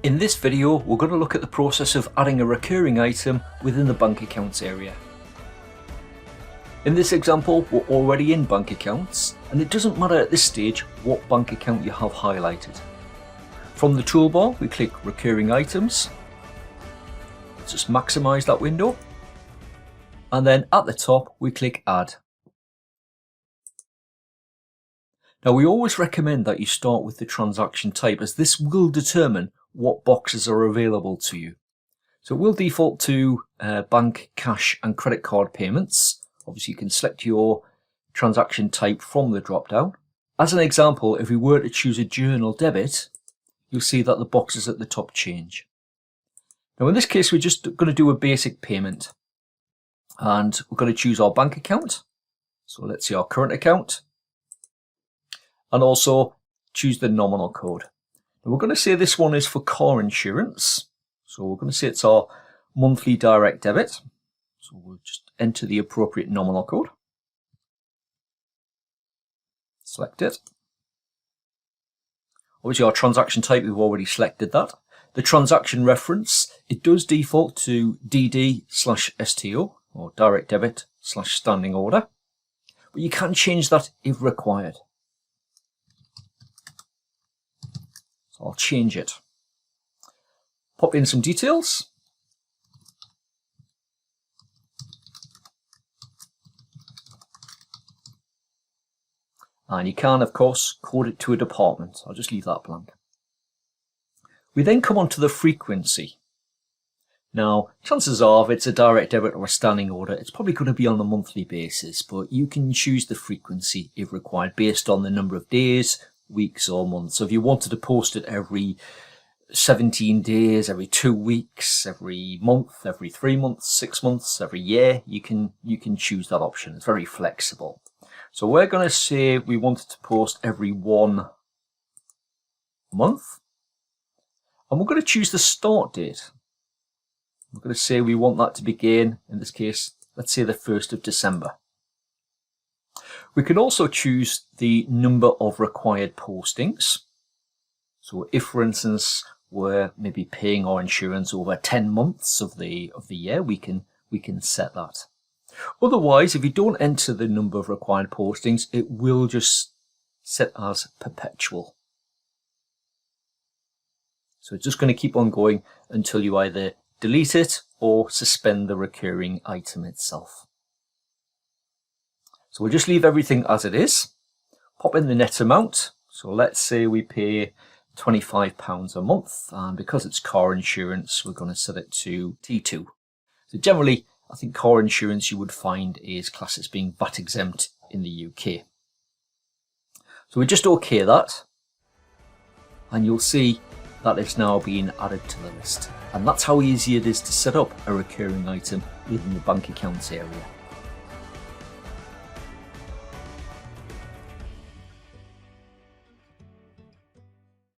In this video, we're going to look at the process of adding a recurring item within the bank accounts area. In this example, we're already in bank accounts, and it doesn't matter at this stage what bank account you have highlighted. From the toolbar, we click Recurring Items. Let's just maximize that window. And then at the top, we click Add. Now, we always recommend that you start with the transaction type, as this will determine what boxes are available to you. So it will default to bank, cash and credit card payments. Obviously you can select your transaction type from the drop down. As an example, if we were to choose a journal debit, you'll see that the boxes at the top change. Now in this case, we're just going to do a basic payment, and we're going to choose our bank account. So let's see our current account, and also choose the nominal code. Now we're going to say this one is for car insurance. So we're going to say it's our monthly direct debit. So we'll just enter the appropriate nominal code. Select it. Obviously our transaction type, we've already selected that. The transaction reference, it does default to DD/STO or direct debit/standing order, but you can change that if required. So I'll change it. Pop in some details. And you can, of course, code it to a department. I'll just leave that blank. We then come on to the frequency. Now, chances are, if it's a direct debit or a standing order, it's probably going to be on a monthly basis, but you can choose the frequency if required based on the number of days, weeks or months. So if you wanted to post it every 17 days, every 2 weeks, every month, every 3 months, 6 months, every year, you can choose that option. It's very flexible. So we're going to say we wanted to post every 1 month, and we're going to choose the start date. We're going to say we want that to begin, in this case, let's say the 1st of December. We can also choose the number of required postings. So if, for instance, we're maybe paying our insurance over 10 months of the year, we can set that. Otherwise, if you don't enter the number of required postings, it will just set as perpetual. So it's just going to keep on going until you either delete it or suspend the recurring item itself. So we'll just leave everything as it is. Pop in the net amount. So let's say we pay £25 a month, and because it's car insurance, we're going to set it to T2. So generally, I think car insurance you would find is classed as being VAT exempt in the UK. So we just OK that, and you'll see that it's now being added to the list. And that's how easy it is to set up a recurring item within the bank accounts area.